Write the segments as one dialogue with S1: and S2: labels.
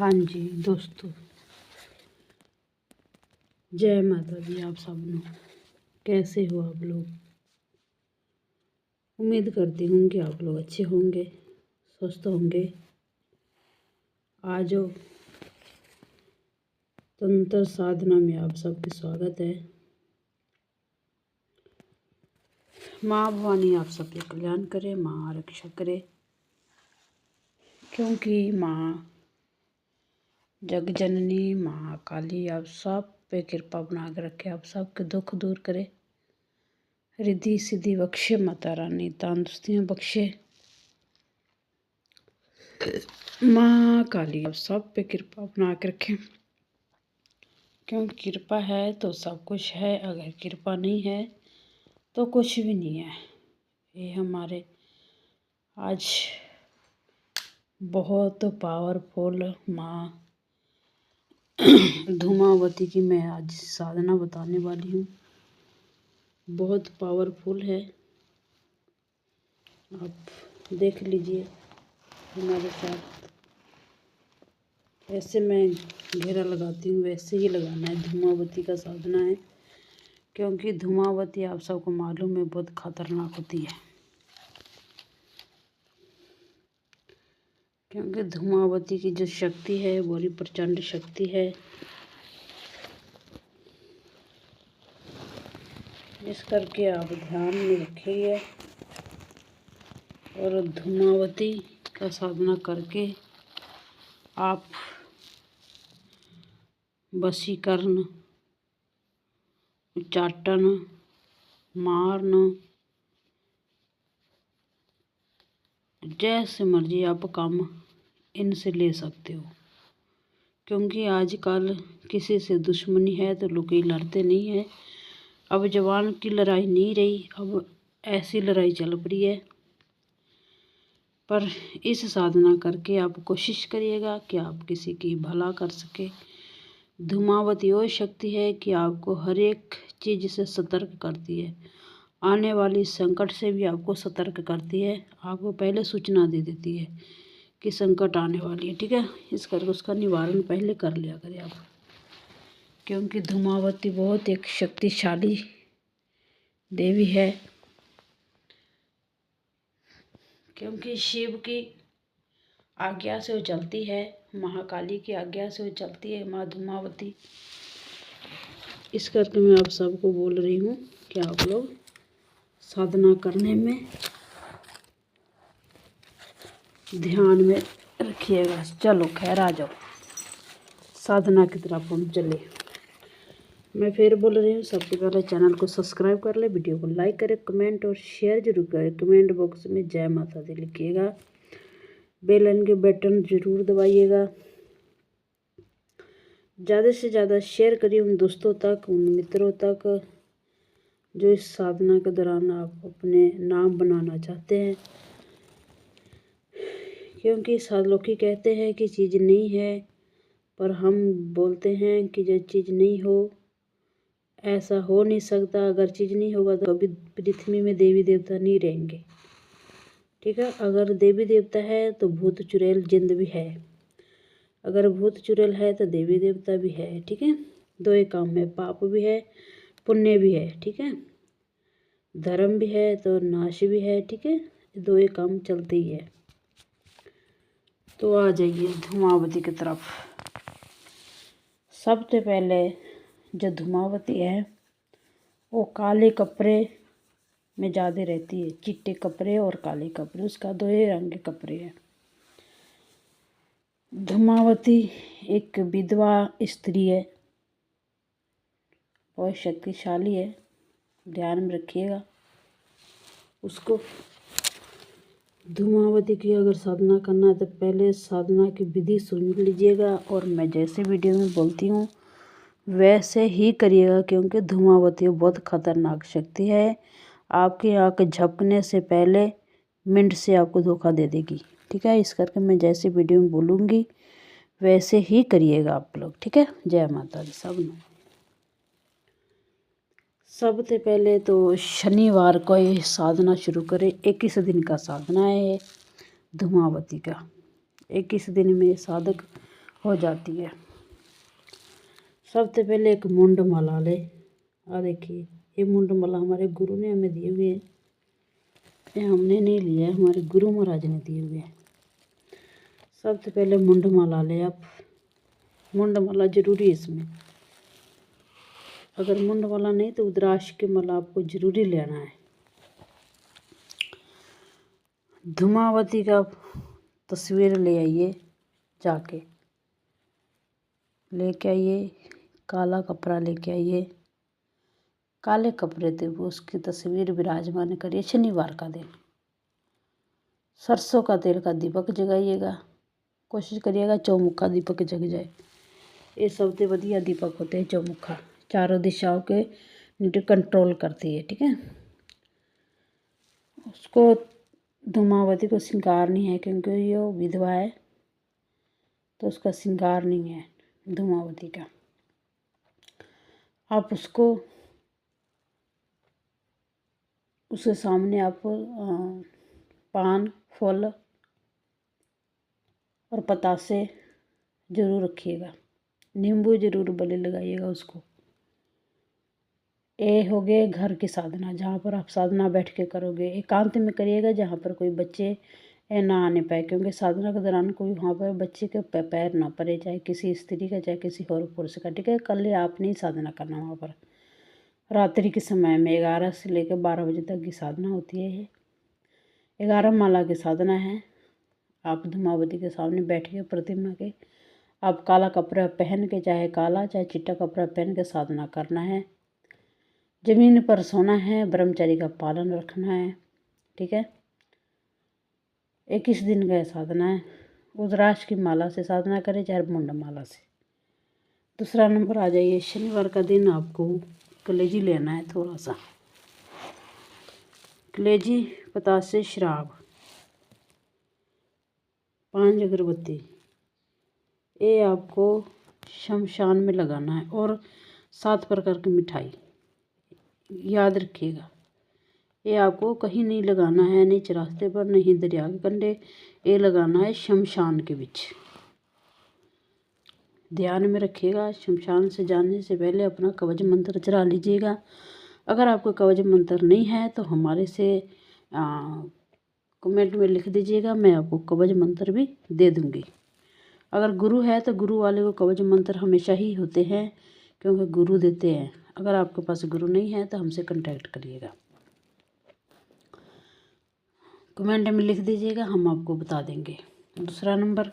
S1: हाँ जी दोस्तों, जय माता दी। आप सब लोग कैसे हो? आप लोग, उम्मीद करती हूँ कि आप लोग अच्छे होंगे, स्वस्थ होंगे। आज तंत्र साधना में आप सबका स्वागत है। माँ भवानी आप सबके कल्याण करे, माँ रक्षा करे, क्योंकि माँ जग जननी माँ काली आप सब पे कृपा बना के रखे, आप सबके दुख दूर करे, रिद्धि सिद्धि बख्शे, माता रानी तंदुरुस्तियाँ बख्शे। माँ काली आप सब पे कृपा बना के रखें, क्योंकि कृपा है तो सब कुछ है, अगर कृपा नहीं है तो कुछ भी नहीं है। ये हमारे आज बहुत पावरफुल माँ धूमावती की मैं आज साधना बताने वाली हूँ। बहुत पावरफुल है, आप देख लीजिए हमारे साथ। ऐसे मैं घेरा लगाती हूँ, वैसे ही लगाना है। धूमावती का साधना है, क्योंकि धूमावती आप सबको मालूम है बहुत खतरनाक होती है। क्योंकि धूमावती की जो शक्ति है बड़ी प्रचंड शक्ति है। इस करके आप ध्यान में रखिए और धूमावती का साधना करके आप वशीकरण, उच्चाटन, मारन, जैसे मर्जी आप काम इनसे ले सकते हो। क्योंकि आजकल किसी से दुश्मनी है तो लोग लड़ते नहीं है। अब जवान की लड़ाई नहीं रही, अब ऐसी लड़ाई चल पड़ी है। पर इस साधना करके आप कोशिश करिएगा कि आप किसी की भला कर सके। धूमावती वो शक्ति है कि आपको हर एक चीज़ से सतर्क करती है, आने वाली संकट से भी आपको सतर्क करती है, आपको पहले सूचना दे देती है कि संकट आने वाली है। ठीक है, इस करके उसका निवारण पहले कर लिया करें आप, क्योंकि धूमावती बहुत एक शक्तिशाली देवी है। क्योंकि शिव की आज्ञा से वो चलती है, महाकाली की आज्ञा से वो चलती है माँ धूमावती। इस करके मैं आप सबको बोल रही हूँ कि आप लोग साधना करने में ध्यान में रखिएगा। चलो खैर, आ जाओ साधना की तरफ हम चले। मैं फिर बोल रही हूँ, सबसे पहले चैनल को सब्सक्राइब कर ले, वीडियो को लाइक करें, कमेंट और शेयर जरूर करें। कमेंट बॉक्स में जय माता दी लिखिएगा, बेल आइकन के बटन जरूर दबाइएगा, ज़्यादा से ज़्यादा शेयर करिए उन दोस्तों तक, उन मित्रों तक जो इस साधना के दौरान आप अपने नाम बनाना चाहते हैं। क्योंकि साधलोकी कहते हैं कि चीज़ नहीं है, पर हम बोलते हैं कि जो चीज़ नहीं हो ऐसा हो नहीं सकता। अगर चीज़ नहीं होगा तो कभी पृथ्वी में देवी देवता नहीं रहेंगे। ठीक है, अगर देवी देवता है तो भूत चुड़ैल जिंद भी है, अगर भूत चुड़ैल है तो देवी देवता भी है। ठीक है, दो ही काम है, पाप भी है पुण्य भी है। ठीक है, धर्म भी है तो नाश भी है। ठीक है, दो ही काम चलते ही है। तो आ जाइए धूमावती की तरफ। सबसे पहले जो धूमावती है वो काले कपड़े में ज़्यादा रहती है, चिट्टे कपड़े और काले कपड़े, उसका दो ही रंग के कपड़े हैं। धूमावती एक विधवा स्त्री है, बहुत शक्तिशाली है, ध्यान में रखिएगा उसको। धूमावती की अगर साधना करना है तो पहले साधना की विधि सुन लीजिएगा, और मैं जैसे वीडियो में बोलती हूँ वैसे ही करिएगा, क्योंकि धूमावती बहुत खतरनाक शक्ति है। आपकी आँख झपकने से पहले मिनट से आपको धोखा दे देगी। ठीक है, इस करके मैं जैसे वीडियो में बोलूँगी वैसे ही करिएगा आप लोग। ठीक है, जय माता दी सब लोग। सबसे पहले तो शनिवार को ये साधना शुरू करें। 21 दिन का साधना है धूमावती का। 21 दिन में साधक हो जाती है। सबसे पहले एक मुंड माला ले। देखिए ये मुंड माला हमारे गुरु ने हमें दिए हुए हैं, ये हमने नहीं लिया है, हमारे गुरु महाराज ने दिए हुए हैं। सबसे पहले मुंड माला ले आप। मुंड माला जरूरी है इसमें, अगर मुंड माला नहीं तो रुद्राक्ष की माला आपको जरूरी लेना है। धूमावती का तस्वीर ले आइए, जाके लेके आइए, काला कपड़ा लेके आइए, काले कपड़े पे वो उसकी तस्वीर विराजमान करिए। शनिवार का दिन सरसों का तेल का दीपक जगाइएगा, कोशिश करिएगा चौमुखा दीपक जग जाए। ये सबसे बढ़िया दीपक होते हैं चौमुखा, चारों दिशाओं के कंट्रोल करती है। ठीक है, उसको धूमावती को श्रृंगार नहीं है क्योंकि ये विधवा है, तो उसका श्रृंगार नहीं है धूमावती का। आप उसको उसके सामने आप पान फल और पतासे जरूर रखिएगा, नींबू जरूर बलि लगाइएगा उसको। ये हो गए घर की साधना, जहाँ पर आप साधना बैठ के करोगे। एकांत में करिएगा जहाँ पर कोई बच्चे ना आने पाए, क्योंकि साधना के दौरान कोई वहाँ पर बच्चे के पैर ना पड़े, चाहे किसी स्त्री का चाहे किसी और पुरुष का। ठीक है, कल आपने ही साधना करना वहाँ पर। रात्रि के समय में 11 से लेकर 12 बजे तक की साधना होती है। ये 11 माला की साधना है। आप धूमावती के सामने बैठ के प्रतिमा के आप काला कपड़ा पहन के, चाहे काला चाहे चिट्टा कपड़ा पहन के साधना करना है। जमीन पर सोना है, ब्रह्मचर्य का पालन रखना है। ठीक है, 21 दिन का साधना है। रुद्राक्ष की माला से साधना करें चाहे मुंड माला से। दूसरा नंबर आ जाइए, शनिवार का दिन आपको कलेजी लेना है। थोड़ा सा कलेजी, पतासे, शराब, 5 अगरबत्ती, ये आपको शमशान में लगाना है। और 7 प्रकार की मिठाई याद रखिएगा। ये आपको कहीं नहीं लगाना है, नहीं चौरास्ते पर, नहीं दरिया के कंढे, ये लगाना है शमशान के बीच। ध्यान में रखिएगा, शमशान से जाने से पहले अपना कवच मंत्र चला लीजिएगा। अगर आपको कवच मंत्र नहीं है तो हमारे से कमेंट में लिख दीजिएगा, मैं आपको कवच मंत्र भी दे दूँगी। अगर गुरु है तो गुरु वाले को कवच मंत्र हमेशा ही होते हैं, क्योंकि गुरु देते हैं। अगर आपके पास गुरु नहीं है तो हमसे कांटेक्ट करिएगा, कमेंट में लिख दीजिएगा, हम आपको बता देंगे। दूसरा नंबर,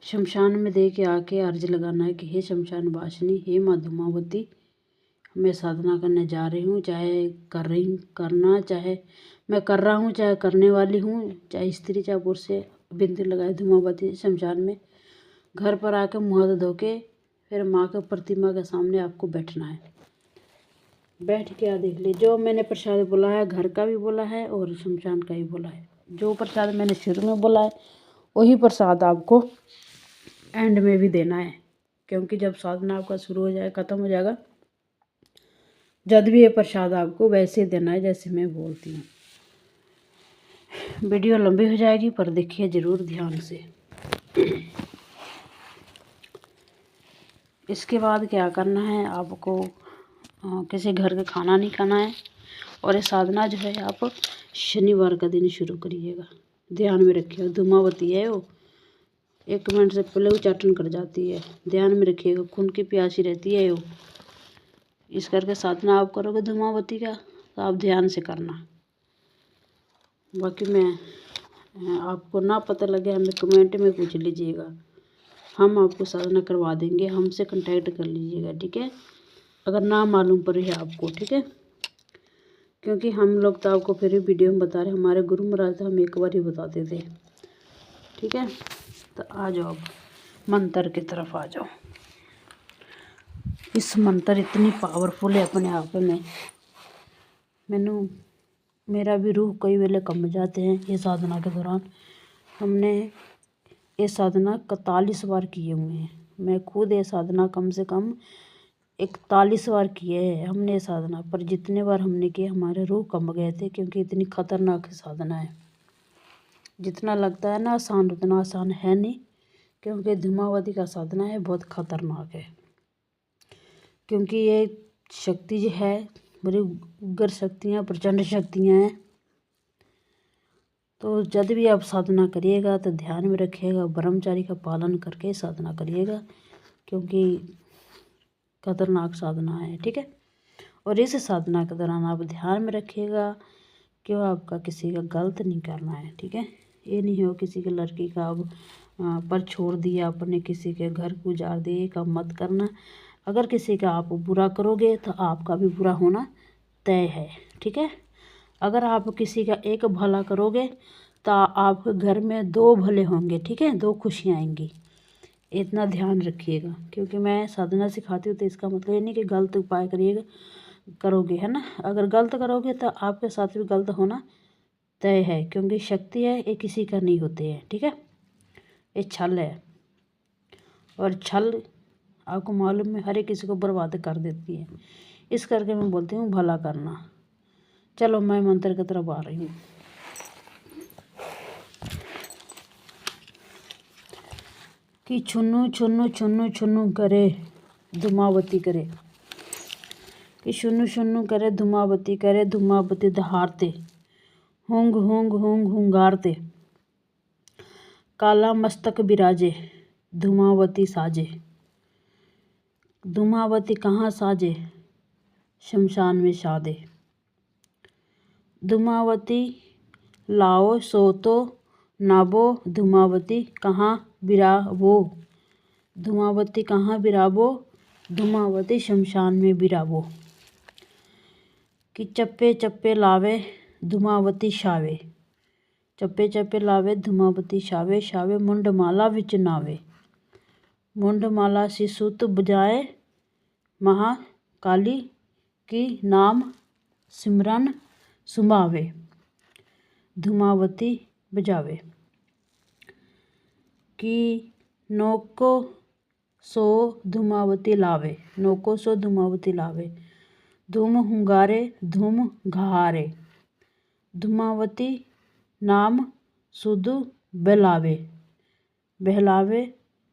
S1: शमशान में दे के आके अर्ज लगाना है कि हे शमशान वासिनी, हे माँ धूमावती, मैं साधना करने जा रही हूँ, चाहे मैं कर रहा हूँ, चाहे करने वाली हूँ, चाहे स्त्री चाहे पुरुष से बिंदी लगाए धूमावती शमशान में। घर पर आके मुँह हाथ धो के फिर माँ के प्रतिमा के सामने आपको बैठना है। बैठ के देख ली, जो मैंने प्रसाद बोला है, घर का भी बोला है और शमशान का भी बोला है। जो प्रसाद मैंने शुरू में बोला है वही प्रसाद आपको एंड में भी देना है, क्योंकि जब साधना आपका शुरू हो जाए, ख़त्म हो जाएगा, जब भी ये प्रसाद आपको वैसे देना है जैसे मैं बोलती हूँ। वीडियो लंबी हो जाएगी पर देखिए ज़रूर ध्यान से। इसके बाद क्या करना है, आपको किसी घर का खाना नहीं खाना है। और ये साधना जो है आप शनिवार का दिन शुरू करिएगा। ध्यान में रखिएगा, धूमावती है वो 1 मिनट से पहले उच्चाटन कर जाती है। ध्यान में रखिएगा, खून की प्यासी रहती है वो। इस करके साधना आप करोगे धूमावती का, तो आप ध्यान से करना। बाकी मैं आपको ना पता लगे हमें कमेंट में पूछ लीजिएगा, हम आपको साधना करवा देंगे, हमसे कांटेक्ट कर लीजिएगा। ठीक है, अगर ना मालूम पड़े आपको। ठीक है, क्योंकि हम लोग तो आपको फिर भी वीडियो में बता रहे, हमारे गुरु महाराज तो हम एक बार ही बताते थे। ठीक है, तो आ जाओ मंत्र की तरफ आ जाओ। इस मंत्र इतनी पावरफुल है अपने आप में, मेरा भी रूह कई वेले कम जाते हैं ये साधना के दौरान। हमने ये साधना 41 बार किए हुए हैं। मैं खुद ये साधना कम से कम 41 बार किए हैं हमने साधना। पर जितने बार हमने किए हमारे रूह कम गए थे, क्योंकि इतनी खतरनाक साधना है। जितना लगता है ना आसान, उतना आसान है नहीं, क्योंकि धूमावती का साधना है बहुत खतरनाक है, क्योंकि ये शक्ति जो है बड़ी उग्र शक्तियाँ, प्रचंड शक्तियाँ हैं। तो जब भी आप साधना करिएगा तो ध्यान में रखिएगा, ब्रह्मचारी का पालन करके साधना करिएगा, क्योंकि खतरनाक साधना है। ठीक है। और इस साधना के दौरान आप ध्यान में रखिएगा कि आपका किसी का गलत नहीं करना है। ठीक है। ये नहीं हो किसी के लड़की का आप पर छोड़ दिया, आपने किसी के घर को उजाड़ दिए, काम मत करना। अगर किसी का आप बुरा करोगे तो आपका भी बुरा होना तय है। ठीक है। अगर आप किसी का एक भला करोगे तो आपके घर में 2 भले होंगे। ठीक है। 2 खुशियाँ आएंगी। इतना ध्यान रखिएगा, क्योंकि मैं साधना सिखाती हूँ तो इसका मतलब ये नहीं कि गलत उपाय करोगे, है ना। अगर गलत करोगे तो आपके साथ भी गलत होना तय है, क्योंकि शक्ति है ये किसी का नहीं होती है। ठीक है। ये छल है, और छल आपको मालूम है हर एक किसी को बर्बाद कर देती है। इस करके मैं बोलती हूँ भला करना। चलो मैं मंत्र की तरफ आ रही हूँ। कि छुन्नू छुन्नू छुन्नू छुन्नू करे धूमावती करे, कि शुन्नू शुन्नू करे धूमावती दहाड़ते, हुंग हुंग हुंग हुंगारते, काला मस्तक बिराजे धूमावती साजे। धूमावती कहाँ साजे, शमशान में सादे। धूमावती लाओ सोतो नाबो, धूमावती कहाँ बिराबो। धूमावती कहाँ बिराबो, धूमावती शमशान में बिराबो। कि चप्पे चप्पे लावे धूमावती शावे, चप्पे चप्पे लावे धूमावती शावे, शावे मुंडमाला विच नावे। मुंडमाला सी सुत बजाए महाकाली की नाम सिमरन सुमावे, धूमावती बजावे। कि नौको सो धूमावती लावे, नौको सो धूमावती लावे, धूम हुंगारे धूम घहारे, धूमावती नाम सुध बहलावे, बहलावे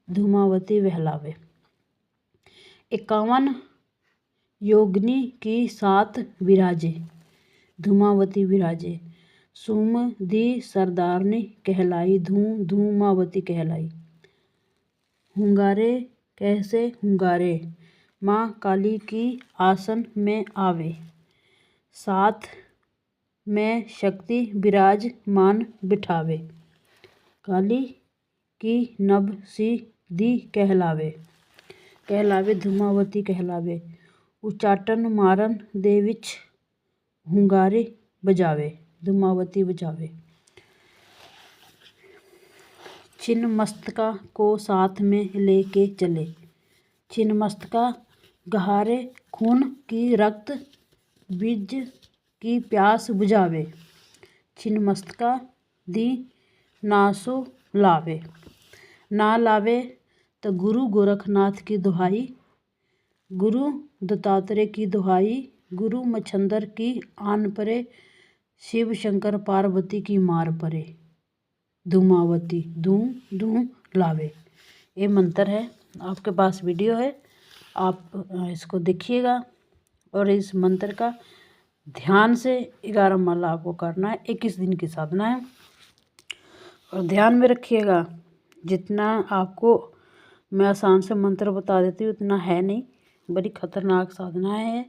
S1: धूमावती बहलावे। 51 योगिनी की साथ विराजे, धूमावती विराजे। सुम दी सरदारनी कहलाई, धूमावती कहलाई। हुंगारे कैसे हुंगारे, माँ काली की आसन में आवे, साथ में शक्ति विराजमान बिठावे। काली की नभ सी दी कहलावे, कहलावे धूमावती कहलावे। उचाटन मारन दे विच हुंगारे बजावे, धूमावती बजावे। छिन्नमस्तिका को साथ में लेके चले, छिन्नमस्तिका गहारे खून की रक्त बीज की प्यास बुझावे। छिन्नमस्तिका दी नासो लावे, ना लावे तो गुरु गोरखनाथ की दुहाई, गुरु दत्तात्रेय की दुहाई, गुरु मच्छंदर की आन परे, शिव शंकर पार्वती की मार परे। धूमावती धूम धूम लावे। ये मंत्र है, आपके पास वीडियो है, आप इसको देखिएगा। और इस मंत्र का ध्यान से 11 माला आपको करना है। 21 दिन की साधना है। और ध्यान में रखिएगा, जितना आपको मैं आसान से मंत्र बता देती हूँ उतना है नहीं, बड़ी खतरनाक साधना है।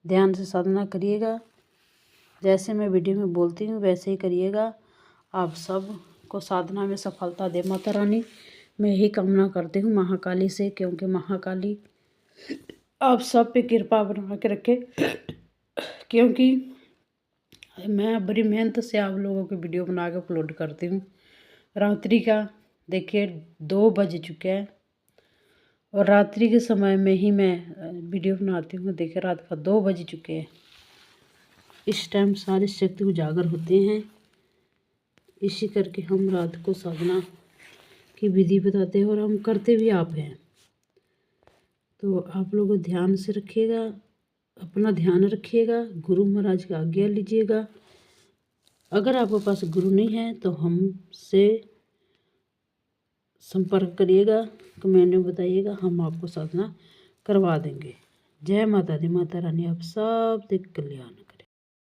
S1: ध्यान से साधना करिएगा, जैसे मैं वीडियो में बोलती हूँ वैसे ही करिएगा। आप सब को साधना में सफलता दे माता रानी, मैं यही कामना करती हूँ महाकाली से, क्योंकि महाकाली आप सब पे कृपा बना के रखे। क्योंकि मैं बड़ी मेहनत से आप लोगों की वीडियो बना के अपलोड करती हूँ। रात्रि का देखिए 2 बज चुके हैं, और रात्रि के समय में ही मैं वीडियो बनाती हूँ। देखिए रात का 2 बज चुके हैं। इस टाइम सारी शक्ति उजागर होते हैं, इसी करके हम रात को साधना की विधि बताते हैं, और हम करते भी आप हैं। तो आप लोग ध्यान से रखिएगा, अपना ध्यान रखिएगा, गुरु महाराज की आज्ञा लीजिएगा। अगर आपके पास गुरु नहीं है तो हमसे संपर्क करिएगा, कमेंट में बताइएगा, हम आपको साधना करवा देंगे। जय माता दी। माता रानी आप सब कल्याण